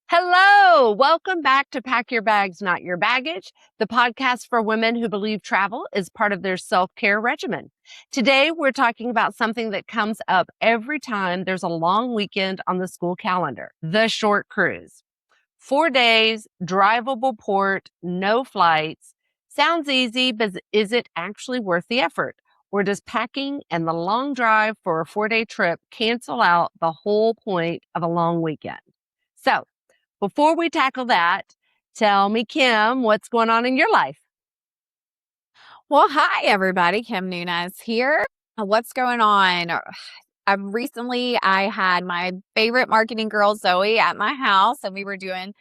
Hello, welcome back to Pack Your Bags, Not Your Baggage, the podcast for women who believe travel is part of their self-care regimen. Today, we're talking about something that comes up every time there's a long weekend on the school calendar, the short cruise. 4 days, drivable port, no flights. Sounds easy, but is it actually worth the effort? Or does packing and the long drive for a 4-day trip cancel out the whole point of a long weekend? So, before we tackle that, tell me, Kim, what's going on in your life? Well, hi, everybody. Kim Nunez here. What's going on? I had my favorite marketing girl, Zoe, at my house, and we were doing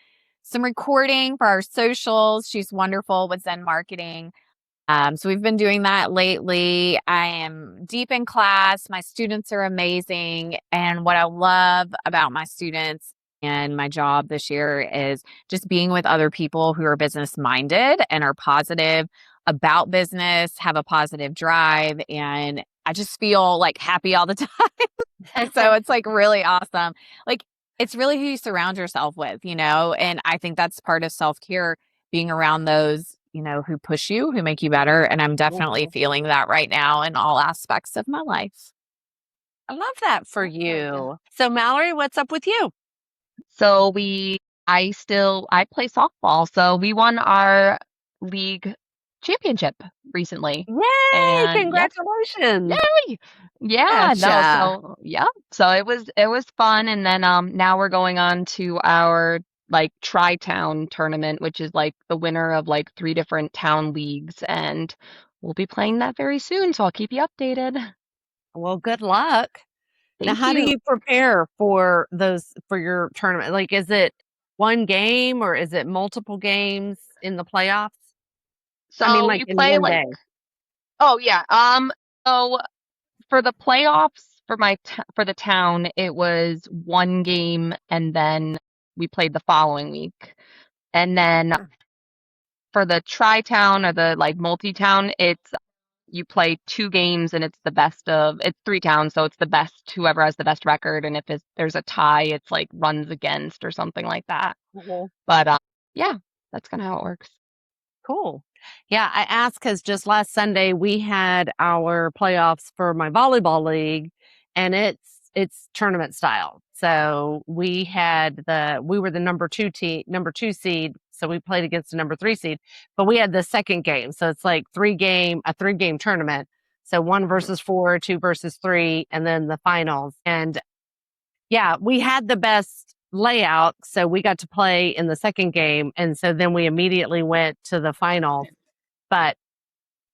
some recording for our socials. She's wonderful with Zen Marketing. So we've been doing that lately. I am deep in class. My students are amazing. And what I love about my students and my job this year is just being with other people who are business minded and are positive about business, have a positive drive. And I just feel like happy all the time. So it's like really awesome. Like it's really who you surround yourself with, and I think that's part of self-care, being around those, who push you, who make you better. And I'm definitely feeling that right now in all aspects of my life. I love that for you. So, Mallory, what's up with you? So I play softball. So we won our league championship recently. Yay! And Congratulations! Yay! Yeah, So it was fun. And then now we're going on to our tri-town tournament, which is like the winner of like 3 different town leagues, and we'll be playing that very soon. So I'll keep you updated. Well, good luck. Now, Thank how do you. you prepare for your tournament? Like, is it one game or is it multiple games in the playoffs? So like you in play one day. Oh yeah. So for the playoffs for the town, it was one game, and then we played the following week. And then for the tri-town or the multi-town, you play 2 games, and it's 3 towns, so it's the best, whoever has the best record, and if there's a tie, it's like runs against or something like that. Mhm. But yeah, that's kind of how it works. Cool. Yeah, I asked because just last Sunday we had our playoffs for my volleyball league, and it's tournament style. So we were the number 2 seed, so we played against the number 3 seed, but we had the second game. So it's like a 3-game tournament. So 1 versus 4, 2 versus 3, and then the finals. And yeah, we had the best layout, so we got to play in the second game, and so then we immediately went to the final. But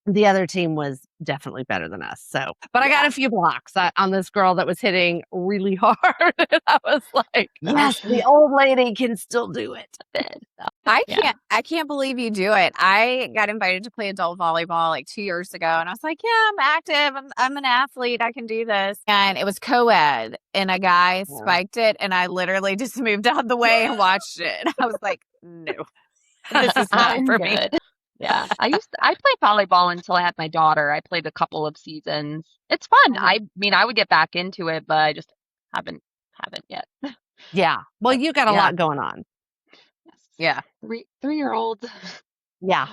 the other team was definitely better than us. So, but I got a few blocks on this girl that was hitting really hard. And I was like, yes, the old lady can still do it. I can't believe you do it. I got invited to play adult volleyball like 2 years ago, and I was like, yeah, I'm active. I'm an athlete. I can do this. And it was co-ed, and a guy spiked it, and I literally just moved out of the way and watched it. I was like, no, this is not for me. Yeah, I played volleyball until I had my daughter. I played a couple of seasons. It's fun. I mean, I would get back into it, but I just haven't yet. Yeah. Well, you got a lot going on. Yes. Yeah. 3-year-old. Yeah.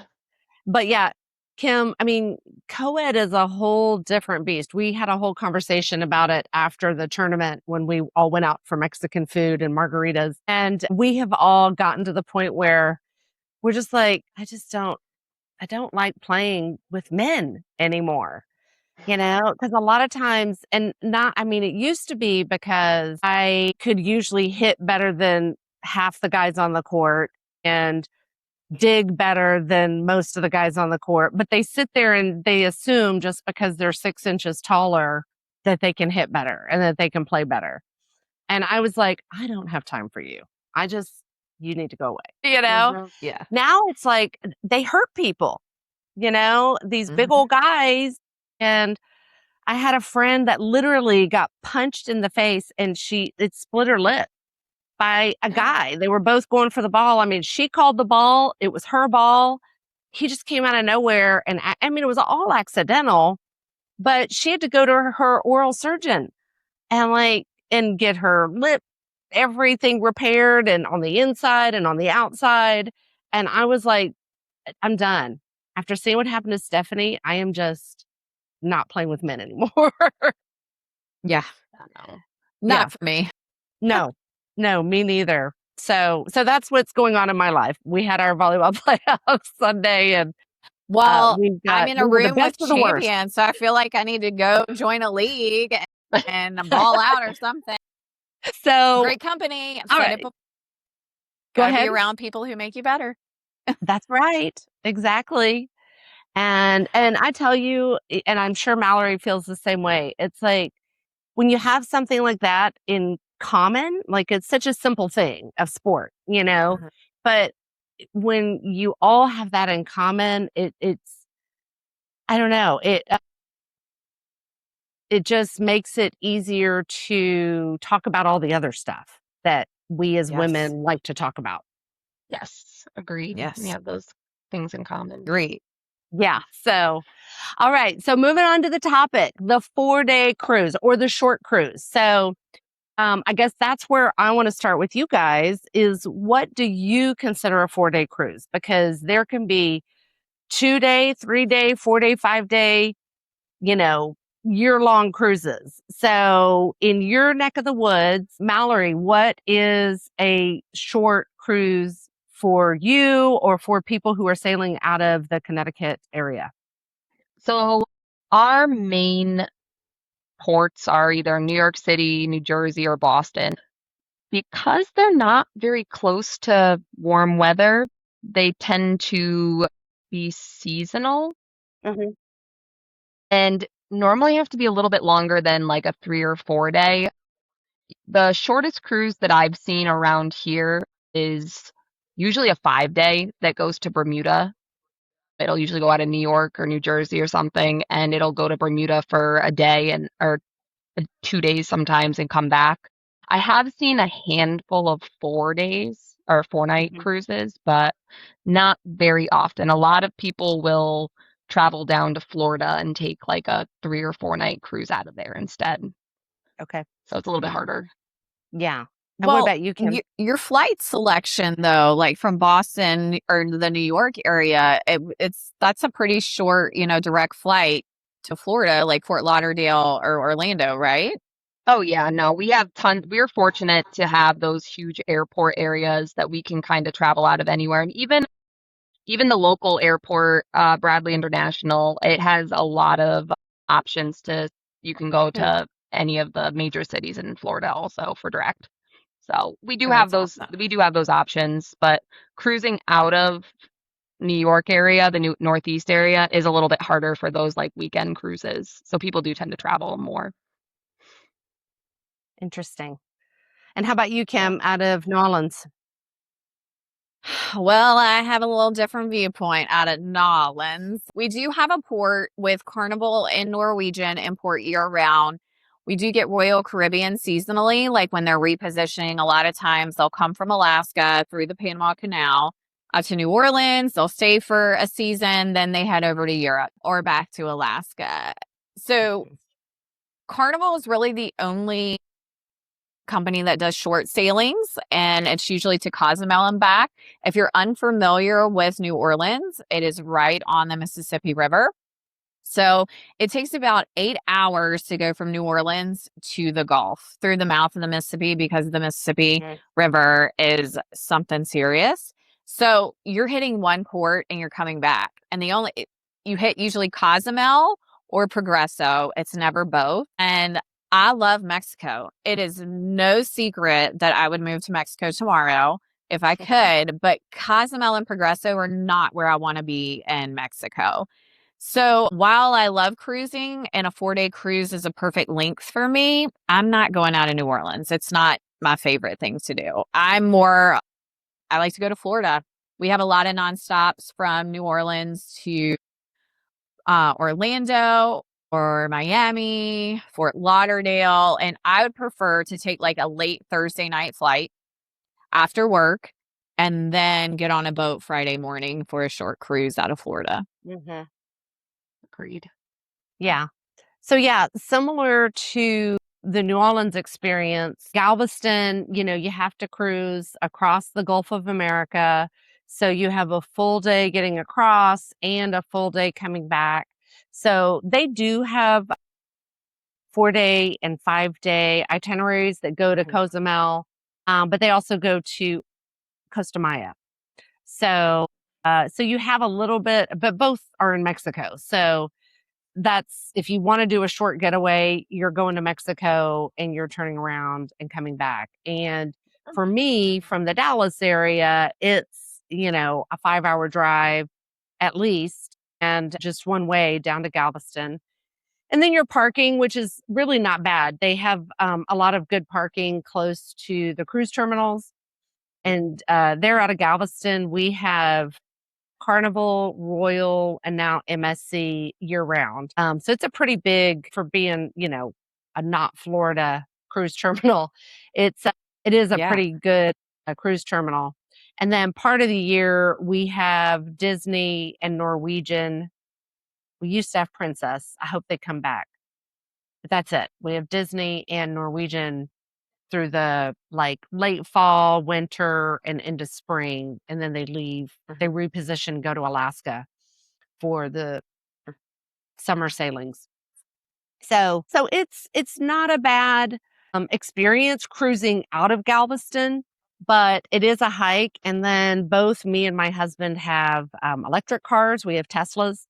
But yeah, Kim, I mean, co-ed is a whole different beast. We had a whole conversation about it after the tournament when we all went out for Mexican food and margaritas. And we have all gotten to the point where we're just like, I don't like playing with men anymore, because a lot of times, it used to be because I could usually hit better than half the guys on the court and dig better than most of the guys on the court, but they sit there and they assume just because they're 6 inches taller that they can hit better and that they can play better. And I was like, I don't have time for you. You need to go away, Yeah. Now it's like they hurt people, these big old guys. And I had a friend that literally got punched in the face and it split her lip by a guy. They were both going for the ball. I mean, she called the ball. It was her ball. He just came out of nowhere. And it was all accidental. but she had to go to her oral surgeon and get her lip, everything repaired and on the inside and on the outside. And I was like, I'm done. After seeing what happened to Stephanie, I am just not playing with men anymore. Yeah. No. Not for me. No, no, me neither. So that's what's going on in my life. We had our volleyball playoffs Sunday, and Well, we I'm in a were the room with best of the worst. champions, so I feel like I need to go join a league and ball out or something. So, Great company. I've all said it right, before. go Got to be ahead. around people who make you better. That's right, exactly. And I tell you, and I'm sure Mallory feels the same way. It's like when you have something like that in common, like it's such a simple thing of sport, Mhm. but when you all have that in common, it's I don't know, it just makes it easier to talk about all the other stuff that we as Yes. women like to talk about. Yes, agreed. We Yes. have those things in common. Great. Yeah. So, all right. So moving on to the topic, the 4-day cruise or the short cruise. So, I guess that's where I want to start with you guys is what do you consider a 4-day cruise? Because there can be 2-day, 3-day, 4-day, 5-day, you know, year-long cruises. So in your neck of the woods, Mallory, what is a short cruise for you or for people who are sailing out of the Connecticut area? So our main ports are either New York City, New Jersey, or Boston. Because they're not very close to warm weather, they tend to be seasonal Hmm. and normally have to be a little bit longer than like a 3 or 4 day. The shortest cruise that I've seen around here is usually a 5 day that goes to Bermuda. It'll usually go out of New York or New Jersey or something, and it'll go to Bermuda for a day and or 2 days sometimes and come back. I have seen a handful of 4 days or 4 night Hmm. cruises, but not very often. A lot of people will travel down to Florida and take like a 3 or 4 night cruise out of there instead. Okay. So it's a little bit harder. Yeah. And what Well, about you, Kim? your flight selection though, like from Boston or the New York area, that's a pretty short, direct flight to Florida, like Fort Lauderdale or Orlando, right? Oh yeah, no, we have tons. We're fortunate to have those huge airport areas that we can kind of travel out of anywhere. And even the local airport, Bradley International, it has a lot of options to you can go Hmm. to any of the major cities in Florida also for direct. So Oh, that's awesome. we do have those options, but cruising out of New York area, the Northeast area is a little bit harder for those like weekend cruises. So people do tend to travel more. Interesting. And how about you, Yeah. Kim, out of New Orleans? Well, I have a little different viewpoint out of Nolans. We do have a port with Carnival and Norwegian import year round. We do get Royal Caribbean seasonally, like when they're repositioning. A lot of times they'll come from Alaska through the Panama Canal to New Orleans. They'll stay for a season, then they head over to Europe or back to Alaska. So Carnival is really the only company that does short sailings, and it's usually to Cozumel and back. If you're unfamiliar with New Orleans, it is right on the Mississippi River. So it takes about 8 hours to go from New Orleans to the Gulf through the mouth of the Mississippi because the Mississippi Mhm. River is something serious. So you're hitting one port and you're coming back. And you hit usually Cozumel or Progreso. It's never both. And I love Mexico. It is no secret that I would move to Mexico tomorrow if I could, but Cozumel and Progreso are not where I want to be in Mexico. So while I love cruising and a 4-day cruise is a perfect length for me, I'm not going out of New Orleans. It's not my favorite thing to do. I like to go to Florida. We have a lot of nonstops from New Orleans to Orlando or Miami, Fort Lauderdale. And I would prefer to take like a late Thursday night flight after work and then get on a boat Friday morning for a short cruise out of Florida. Mhm. Agreed. Yeah. So yeah, similar to the New Orleans experience, Galveston, you have to cruise across the Gulf of America. So you have a full day getting across and a full day coming back. So they do have 4-day and 5-day itineraries that go to Cozumel, but they also go to Costa Maya. So you have a little bit, but both are in Mexico. So that's if you want to do a short getaway, you're going to Mexico and you're turning around and coming back. And for me, from the Dallas area, it's, a 5-hour drive at least, and just one way down to Galveston. And then your parking, which is really not bad. They have a lot of good parking close to the cruise terminals. And they're out of Galveston. We have Carnival, Royal, and now MSC year round. So it's a pretty big for being, a not Florida cruise terminal. It is a Yeah. pretty good cruise terminal. And then part of the year we have Disney and Norwegian. We used to have Princess. I hope they come back. But that's it. We have Disney and Norwegian through the late fall, winter, and into spring, and then they leave. They reposition, go to Alaska for the summer sailings. So it's not a bad experience cruising out of Galveston, but it is a hike. And then both me and my husband have electric cars. We have Teslas.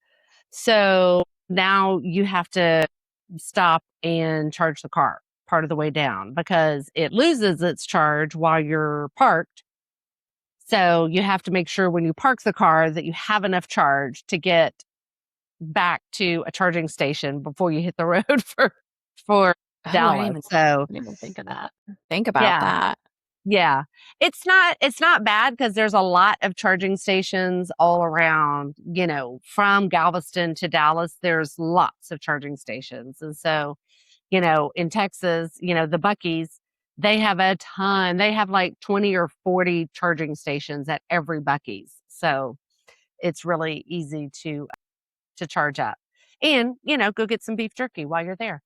So now you have to stop and charge the car part of the way down because it loses its charge while you're parked. So you have to make sure when you park the car that you have enough charge to get back to a charging station before you hit the road for Oh, Dallas. So I didn't even think of that. think about yeah, that. yeah. It's not bad because there's a lot of charging stations all around, from Galveston to Dallas, there's lots of charging stations. And so, in Texas, the Buc-ee's, they have a ton. They have like 20 or 40 charging stations at every Buc-ee's. So it's really easy to charge up. And, go get some beef jerky while you're there.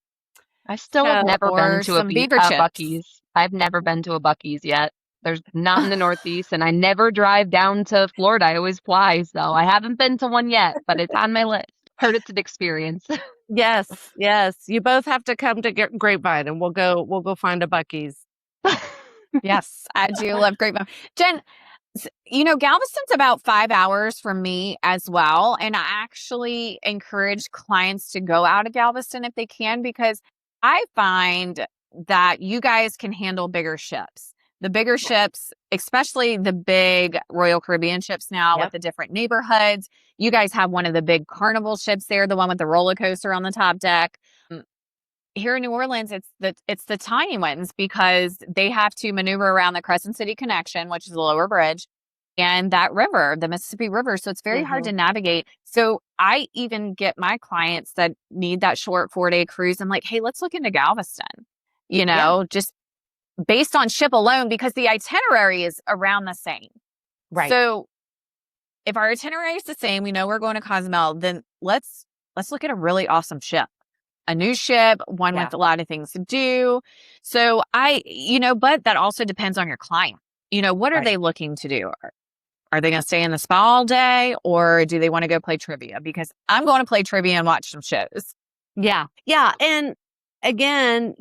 I still have never been Or to some beaver chips. Buc-ee's. I've never been to a Buc-ee's yet. There's not in the Northeast, and I never drive down to Florida. I always fly, so I haven't been to one yet, but it's on my list. Heard it's an experience. Yes, yes. You both have to come to Grapevine and we'll go find a Buc-ee's. Yes, I do love grapevine. Jen, Galveston's about 5 hours from me as well. And I actually encourage clients to go out of Galveston if they can, because I find that you guys can handle bigger ships. The bigger ships, especially the big Royal Caribbean ships now with Yep. the different neighborhoods. You guys have one of the big Carnival ships there, the one with the roller coaster on the top deck. Here in New Orleans, it's the tiny ones because they have to maneuver around the Crescent City Connection, which is the lower bridge, and that river, the Mississippi River. So it's very hard to navigate. So I even get my clients that need that short 4-day cruise. I'm like, hey, let's look into Galveston, just based on ship alone, because the itinerary is around the same. Right. So if our itinerary is the same, we know we're going to Cozumel, then let's look at a really awesome ship. A new ship, one Yeah. with a lot of things to do. So but that also depends on your client. What are Right. they looking to do? Are they going to stay in the spa all day, or do they want to go play trivia? Because I'm going to play trivia and watch some shows. Yeah. Yeah. And again,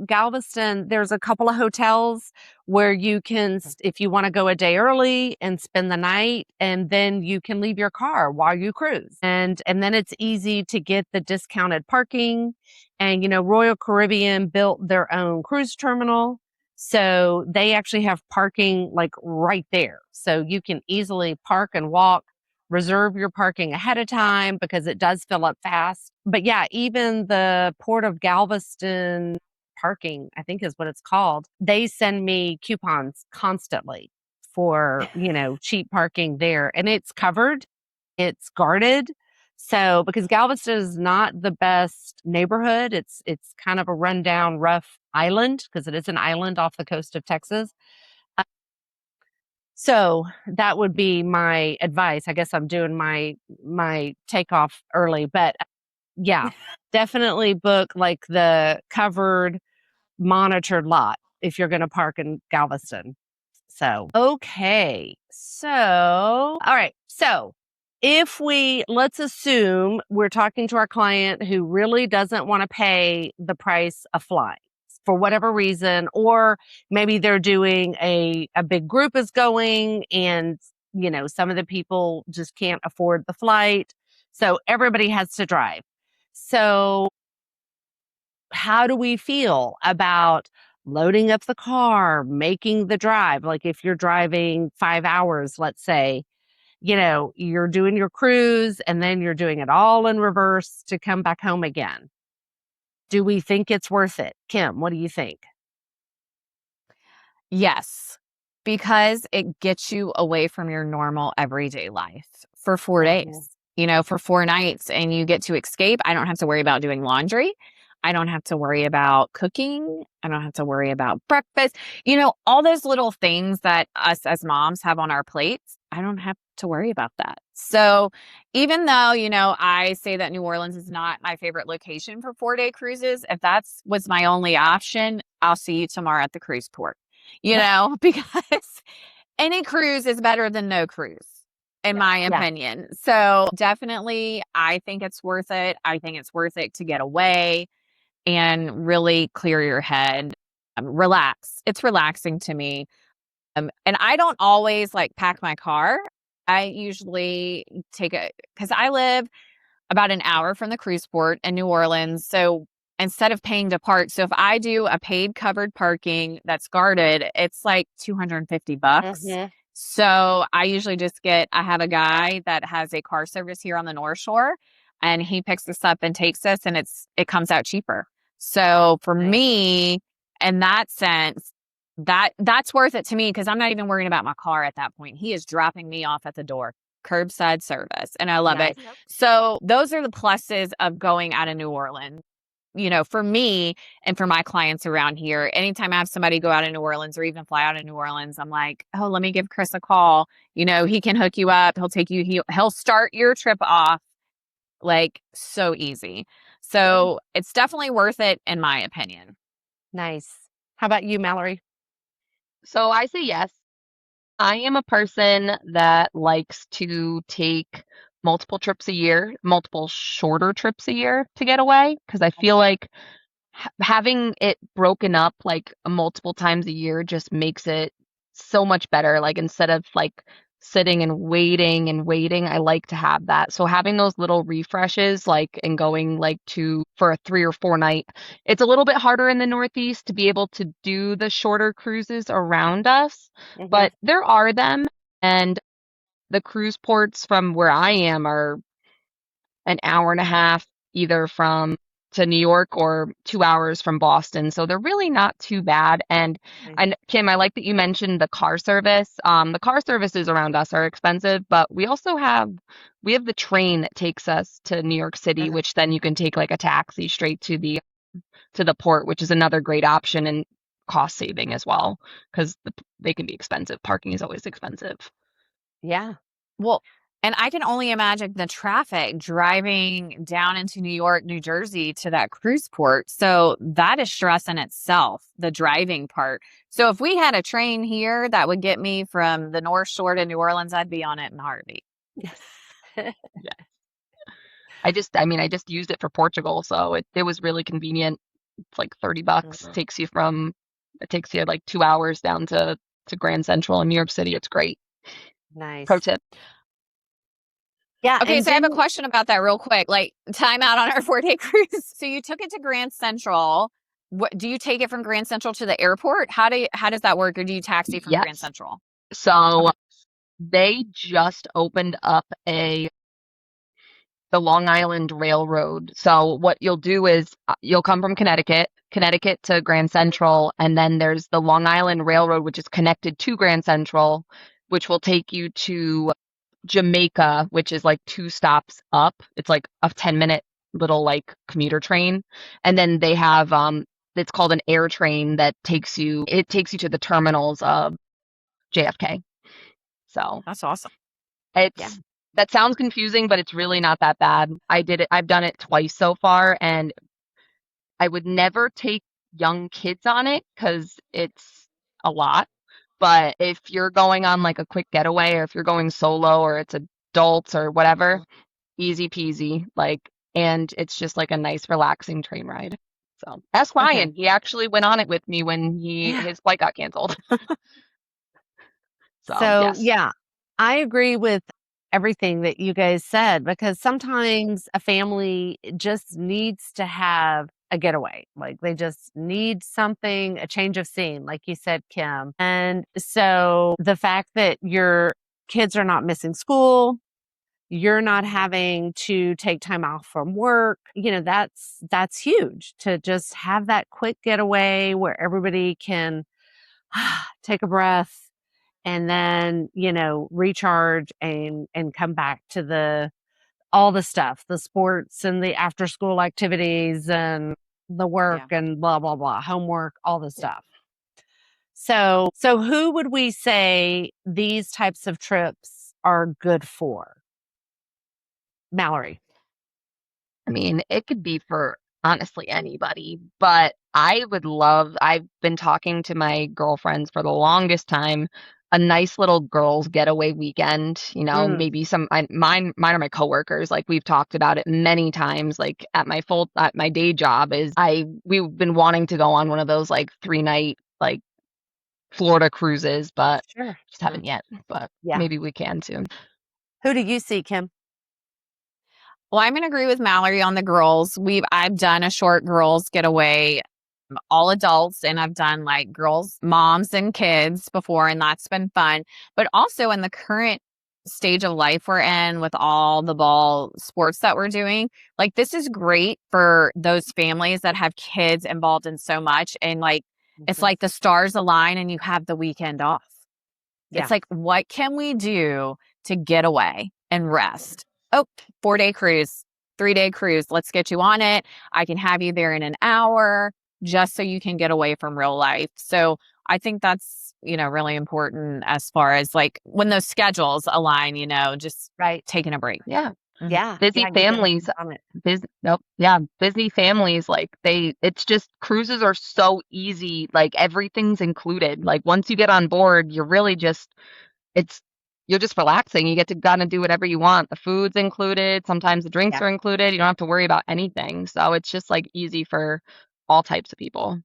Galveston, there's a couple of hotels where you can, if you want to go a day early and spend the night, and then you can leave your car while you cruise. And then it's easy to get the discounted parking. And, Royal Caribbean built their own cruise terminal. So they actually have parking like right there. So you can easily park and walk. Reserve your parking ahead of time because it does fill up fast. But yeah, even the Port of Galveston parking, I think is what it's called, they send me coupons constantly for, cheap parking there. And it's covered, it's guarded. So because Galveston is not the best neighborhood, it's kind of a rundown, rough island because it is an island off the coast of Texas. So that would be my advice. I guess I'm doing my takeoff early, but Yeah, definitely book like the covered, monitored lot if you're going to park in Galveston. So, okay. So, all right. So, if let's assume we're talking to our client who really doesn't want to pay the price of flying for whatever reason, or maybe they're doing a big group is going and, some of the people just can't afford the flight. So everybody has to drive. So how do we feel about loading up the car, making the drive? Like if you're driving 5 hours, let's say, you're doing your cruise and then you're doing it all in reverse to come back home again. Do we think it's worth it? Kim, what do you think? Yes, because it gets you away from your normal everyday life for 4 days, for 4 nights, and you get to escape. I don't have to worry about doing laundry. I don't have to worry about cooking. I don't have to worry about breakfast. All those little things that us as moms have on our plates, I don't have to worry about that. So even though, I say that New Orleans is not my favorite location for 4-day cruises, if that's was my only option, I'll see you tomorrow at the cruise port. Because any cruise is better than no cruise, in my opinion. So definitely, I think it's worth it. I think it's worth it to get away and really clear your head, relax. It's relaxing to me. And I don't always pack my car. I usually because I live about an hour from the cruise port in New Orleans. So instead of paying to park, so if I do a paid covered parking that's guarded, it's like $250. So I usually I have a guy that has a car service here on the North Shore, and he picks us up and takes us, and it comes out cheaper. So for me, in that sense, that's worth it to me because I'm not even worrying about my car at that point. He is dropping me off at the door, curbside service, and I love it. So those are the pluses of going out of New Orleans. For me and for my clients around here, anytime I have somebody go out of New Orleans or even fly out of New Orleans, I'm like, oh, let me give Chris a call. He can hook you up. He'll take you, he'll start your trip off so easy. So it's definitely worth it in my opinion. Nice. How about you, Mallory? So I say yes. I am a person that likes to take multiple trips a year, multiple shorter trips a year to get away because I feel like having it broken up multiple times a year just makes it so much better. Like instead of sitting and waiting, I like to have that. So having those little refreshes and going for a 3 or 4 night, it's a little bit harder in the Northeast to be able to do the shorter cruises around us, but there are them, and the cruise ports from where I am are an hour and a half either from to New York or 2 hours from Boston. So they're really not too bad. And Kim, I like that you mentioned the car service. The car services around us are expensive, but we have the train that takes us to New York City, which then you can take a taxi straight to the port, which is another great option and cost saving as well, because they can be expensive. Parking is always expensive. Yeah. Well, and I can only imagine the traffic driving down into New York, New Jersey to that cruise port. So that is stress in itself, the driving part. So if we had a train here that would get me from the North Shore to New Orleans, I'd be on it in a heartbeat. Yes. Yeah. I just used it for Portugal, so it was really convenient. It's like $30. It takes you 2 hours down to Grand Central in New York City. It's great. Nice. Pro tip. Yeah. Okay, so I have a question about that real quick. Time out on our 4-day cruise. So you took it to Grand Central. What do you take it from Grand Central to the airport? How does that work, or do you taxi from Grand Central? So they just opened up the Long Island Railroad. So what you'll do is you'll come from Connecticut to Grand Central, and then there's the Long Island Railroad, which is connected to Grand Central, which will take you to Jamaica, which is 2 stops up. It's a 10-minute little commuter train. And then they have it's called an air train that takes you to the terminals of JFK. So that's awesome. it's That sounds confusing, but it's really not that bad. I've done it twice so far, and I would never take young kids on it because it's a lot. But if you're going on like a quick getaway, or if you're going solo, or it's adults or whatever, easy peasy. And it's just like a nice, relaxing train ride. So ask Okay. Ryan. He actually went on it with me when Yeah. his flight got canceled. So So, yes, yeah, I agree with everything that you guys said because sometimes a family just needs to have a getaway. Like they just need something, a change of scene, like you said, Kim. And so the fact that your kids are not missing school, you're not having to take time off from work, that's huge to just have that quick getaway where everybody can take a breath and then, recharge and come back to all the stuff, the sports and the after school activities and the work Yeah. and blah blah blah, homework, all the stuff. So who would we say these types of trips are good for? Mallory. I mean, it could be for honestly anybody, but I've been talking to my girlfriends for the longest time, a nice little girls getaway weekend, Mm, maybe mine are my coworkers. Like we've talked about it many times, like at my day job we've been wanting to go on one of those like 3 night, like Florida cruises, but sure. just haven't yet, but Yeah. maybe we can soon. Who do you see, Kim? Well, I'm gonna agree with Mallory on the girls. I've done a short girls getaway, all adults, and I've done like girls, moms and kids before, and that's been fun. But also in the current stage of life we're in with all the ball sports that we're doing, like this is great for those families that have kids involved in so much. And like it's Mhm. like the stars align and you have the weekend off. Yeah. It's like, what can we do to get away and rest? Oh, 4-day cruise, 3-day cruise. Let's get you on it. I can have you there in an hour just so you can get away from real life. So I think that's, really important as far as like when those schedules align, just Right. taking a break. Yeah. Mhm. Yeah. Busy Yeah. You got families, on it. nope, yeah, busy families, like it's just cruises are so easy, like everything's included. Like once you get on board, it's you're just relaxing. You get to kind of do whatever you want. The food's included, sometimes the drinks Yeah. are included. You don't have to worry about anything. So it's just like easy for all types of people.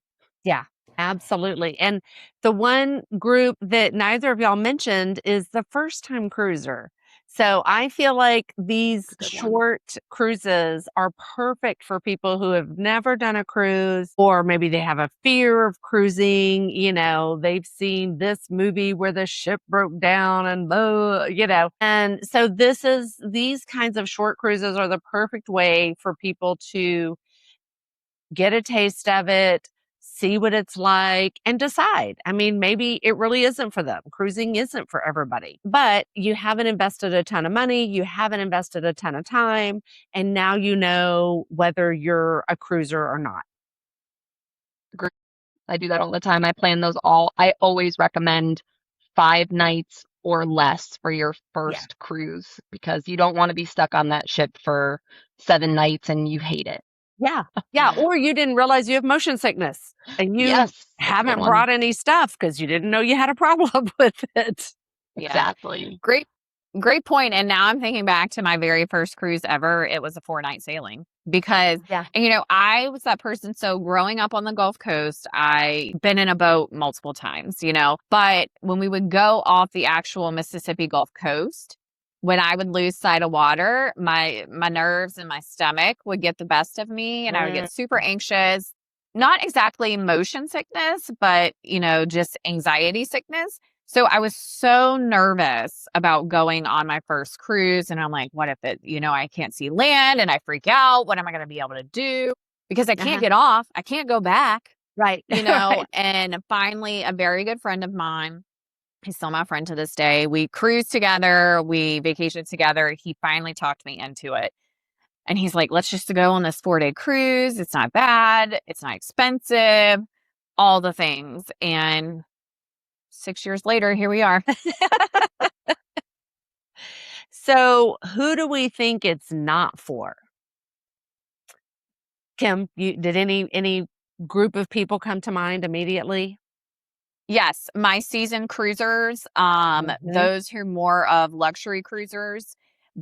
Yeah, absolutely. And the one group that neither of y'all mentioned is the first time cruiser. So I feel like these It's a good one. short cruises are perfect for people who have never done a cruise, or maybe they have a fear of cruising. They've seen this movie where the ship broke down and blah. And so these kinds of short cruises are the perfect way for people to get a taste of it, see what it's like, and decide. I mean, maybe it really isn't for them. Cruising isn't for everybody, but you haven't invested a ton of money, you haven't invested a ton of time, and now you know whether you're a cruiser or not. Agree. I do that all the time. I always recommend 5 nights or less for your Yeah. first cruise because you don't want to be stuck on that ship for 7 nights and you hate it. Yeah. Yeah. Or you didn't realize you have motion sickness and you Yes, that's a good haven't one. brought any stuff because you didn't know you had a problem with it. Yeah. Exactly. Great, great point. And now I'm thinking back to my very first cruise ever. It was a 4-night sailing because, Yeah. and, I was that person. So growing up on the Gulf Coast, I been in a boat multiple times, but when we would go off the actual Mississippi Gulf Coast, when I would lose sight of water, my nerves and my stomach would get the best of me and I would Mm, get super anxious. Not exactly motion sickness, but, just anxiety sickness. So I was so nervous about going on my first cruise. And I'm like, what if I can't see land and I freak out? What am I going to be able to do? Because I can't uh-huh. get off. I can't go back, Right. Right. And finally, a very good friend of mine, he's still my friend to this day. We cruised together. We vacationed together. He finally talked me into it. And he's like, let's just go on this 4-day cruise. It's not bad. It's not expensive, all the things. And 6 years later, here we are. So, who do we think it's not for? Kim, did any group of people come to mind immediately? Yes, my season cruisers, Mhm. those who are more of luxury cruisers,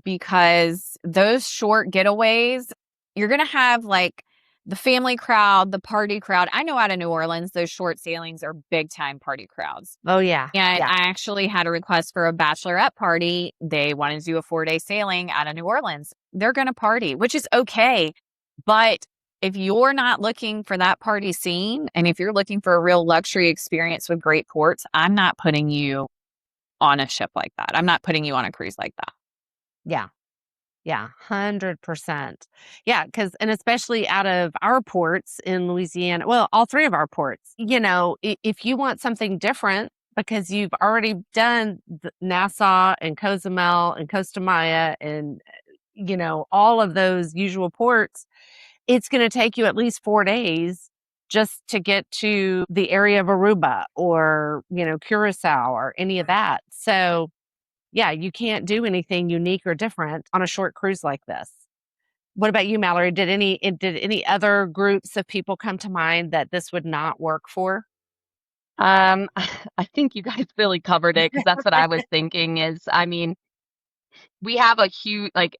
because those short getaways, you're gonna have like the family crowd, the party crowd. I know out of New Orleans, those short sailings are big time party crowds. Oh, yeah. And Yeah. I actually had a request for a bachelorette party. They wanted to do a 4-day sailing out of New Orleans. They're going to party, which is okay. But if you're not looking for that party scene, and if you're looking for a real luxury experience with great ports, I'm not putting you on a ship like that. I'm not putting you on a cruise like that. Yeah. Yeah, 100%. Yeah, because and especially out of our ports in Louisiana, well, all 3 of our ports, if you want something different because you've already done the Nassau and Cozumel and Costa Maya and, all of those usual ports, it's gonna take you at least 4 days just to get to the area of Aruba or, Curacao or any of that. So, yeah, you can't do anything unique or different on a short cruise like this. What about you, Mallory? Did any other groups of people come to mind that this would not work for? I think you guys really covered it because that's what I was thinking is, I mean, we have a huge, like,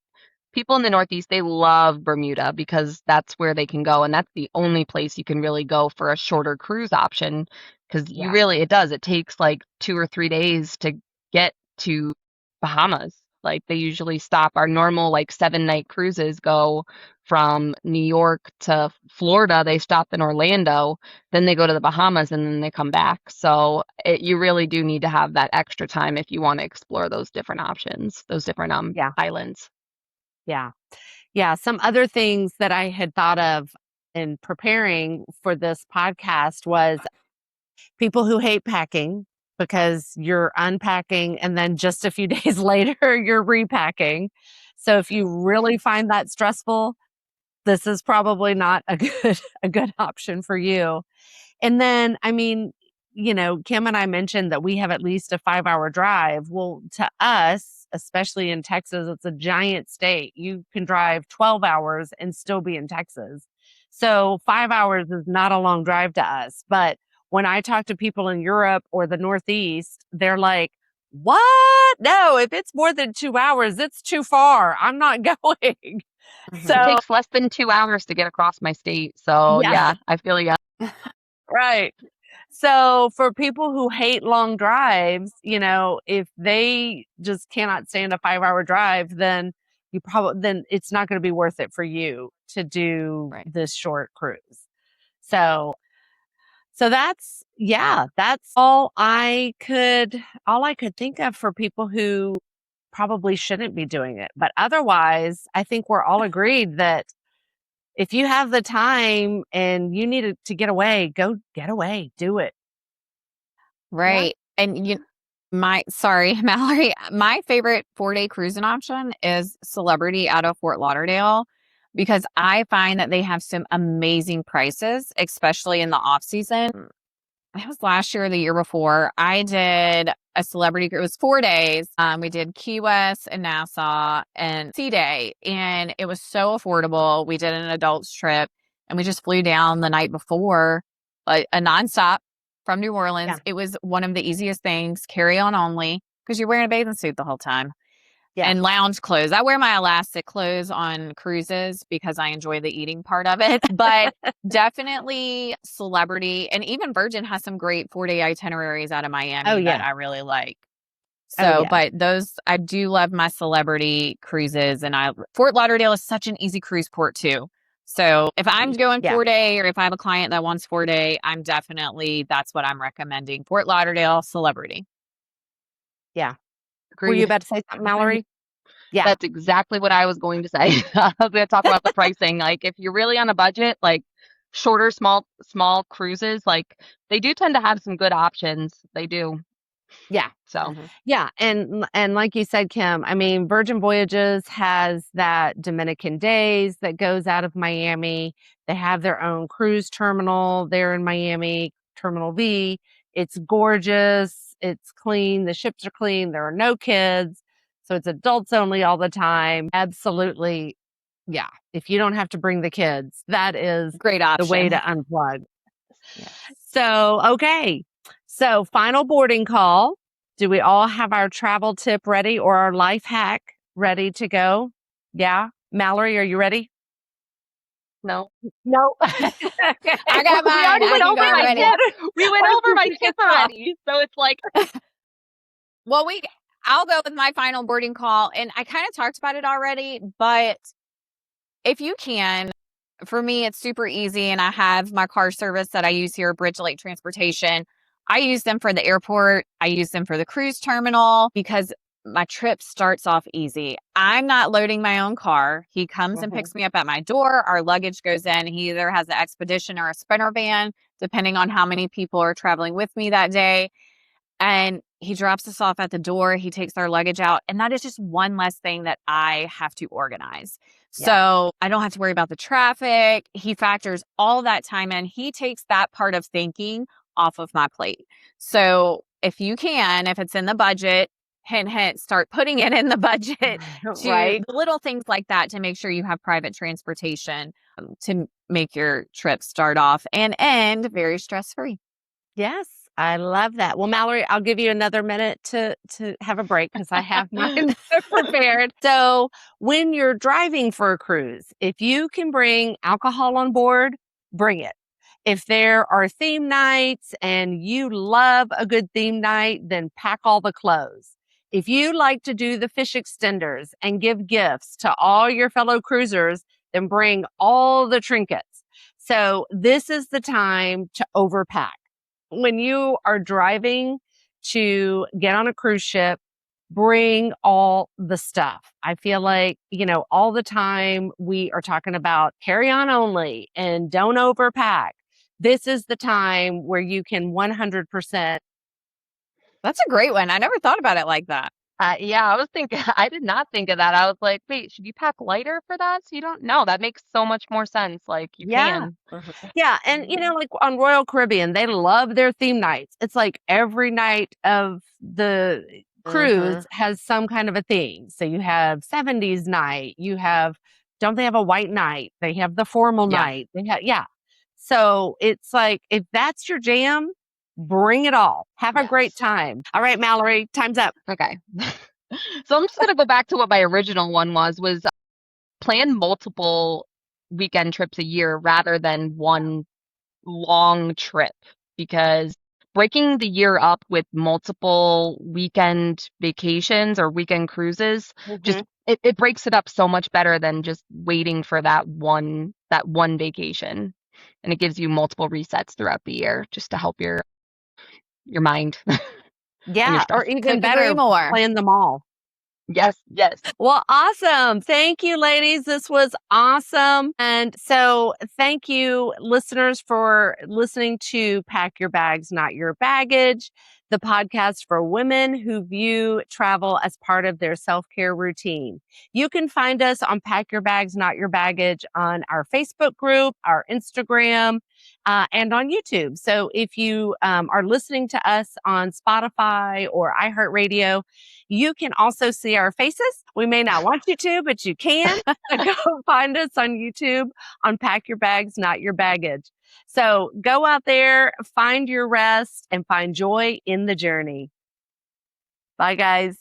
people in the Northeast, they love Bermuda because that's where they can go, and that's the only place you can really go for a shorter cruise option. Because Yeah, it takes like 2 or 3 days to get to Bahamas. Like they usually stop. Our normal like 7 night cruises go from New York to Florida. They stop in Orlando, then they go to the Bahamas, and then they come back. So you really do need to have that extra time if you want to explore those different options, those different yeah, islands. yeah, yeah. Some other things that I had thought of in preparing for this podcast was people who hate packing because you're unpacking and then just a few days later you're repacking. So if you really find that stressful, this is probably not a good option for you. And then, I mean, Kim and I mentioned that we have at least a 5-hour drive. Well, to us, especially in Texas, it's a giant state. You can drive 12 hours and still be in Texas. So 5 hours is not a long drive to us. But when I talk to people in Europe or the Northeast, they're like, what? No, if it's more than 2 hours, it's too far. I'm not going. It So, takes less than 2 hours to get across my state. So yeah, yeah, I feel you. right. So for people who hate long drives, if they just cannot stand a 5-hour drive, then then it's not going to be worth it for you to do Right. this short cruise. So that's all I could think of for people who probably shouldn't be doing it. But otherwise, I think we're all agreed that if you have the time and you need to get away, go get away, do it. Yeah. Right. And sorry, Mallory, my favorite 4-day cruising option is Celebrity out of Fort Lauderdale because I find that they have some amazing prices, especially in the off season. It was last year or the year before. I did a celebrity cruise. It was 4 days. We did Key West and Nassau and Sea Day, and it was so affordable. We did an adults trip, and we just flew down the night before, like a nonstop from New Yeah. Orleans. It was one of the easiest things, carry on only, because you're wearing a bathing suit the whole time. Yeah. And lounge clothes. I wear my elastic clothes on cruises because I enjoy the eating part of it. But definitely Celebrity and even Virgin has some great 4-day itineraries out of Oh, Miami that yeah. I really like. Oh, So, yeah. but those I do love my Celebrity cruises, and Fort Lauderdale is such an easy cruise port too. So if I'm going Yeah. 4-day, or if I have a client that wants 4-day, that's what I'm recommending. Fort Lauderdale, Celebrity. Yeah. Were you Agreed. about to say something, Mallory? Yeah. That's exactly what I was going to say. I was going to talk about the pricing. Like if you're really on a budget, like shorter, small cruises, like they do tend to have some good options. They do. Yeah. So Mhm. Yeah. And like you said, Kim, I mean, Virgin Voyages has that Dominican Days that goes out of Miami. They have their own cruise terminal there in Miami, Terminal V. It's gorgeous. It's clean. The ships are clean. There are no kids. So it's adults only all the time. Absolutely. Yeah. If you don't have to bring the kids, that is Great the way option. to unplug. Yes. So, okay. So, final boarding call. Do we all have our travel tip ready or our life hack ready to go? Yeah. Mallory, are you ready? No. No. I got We mine. already I went can over go my already. tip. We went Why over don't my you tip kick off? already. So it's like, Well, I'll go with my final boarding call. And I kind of talked about it already, but if you can, for me, it's super easy. And I have my car service that I use here, Bridge Lake Transportation. I use them for the airport. I use them for the cruise terminal because my trip starts off easy. I'm not loading my own car. He comes and picks me up at my door. Our luggage goes in. He either has an expedition or a sprinter van, depending on how many people are traveling with me that day. And he drops us off at the door. He takes our luggage out. And that is just one less thing that I have to organize. Yeah. So I don't have to worry about the traffic. He factors all that time in. He takes that part of thinking off of my plate. So if you can, if it's in the budget, hint, hint, start putting it in the budget to Right. the little things like that to make sure you have private transportation to make your trip start off and end very stress-free. Yes, I love that. Well, Mallory, I'll give you another minute to have a break because I have mine prepared. So, when you're driving for a cruise, if you can bring alcohol on board, bring it. If there are theme nights and you love a good theme night, then pack all the clothes. If you like to do the fish extenders and give gifts to all your fellow cruisers, then bring all the trinkets. So, this is the time to overpack. When you are driving to get on a cruise ship, bring all the stuff. I feel like, all the time we are talking about carry on only and don't overpack. This is the time where you can 100%. That's a great one. I never thought about it like that. yeah, I was thinking, I did not think of that. I was like, wait, should you pack lighter for that? So you don't know. That makes so much more sense. Like you Yeah. can. Yeah. And, like on Royal Caribbean, they love their theme nights. It's like every night of the cruise has some kind of a theme. So you have 70s night, don't they have a white night? They have the formal Yeah. night. Yeah. So it's like, if that's your jam, bring it all. Have a great time. All right, Mallory, time's up. Okay. So I'm just gonna go back to what my original one was plan multiple weekend trips a year rather than one long trip, because breaking the year up with multiple weekend vacations or weekend cruises just it breaks it up so much better than just waiting for that one vacation, and it gives you multiple resets throughout the year just to help your mind and your Yeah. Or stress. even Couldn't better, agree more. plan them all. Yes. Well, awesome. Thank you, ladies. This was awesome. And so thank you, listeners, for listening to Pack Your Bags, Not Your Baggage, the podcast for women who view travel as part of their self-care routine. You can find us on Pack Your Bags, Not Your Baggage on our Facebook group, our Instagram, and on YouTube. So if you are listening to us on Spotify or iHeartRadio, you can also see our faces. We may not want you to, but you can. Go find us on YouTube on Pack Your Bags, Not Your Baggage. So go out there, find your rest, and find joy in the journey. Bye, guys.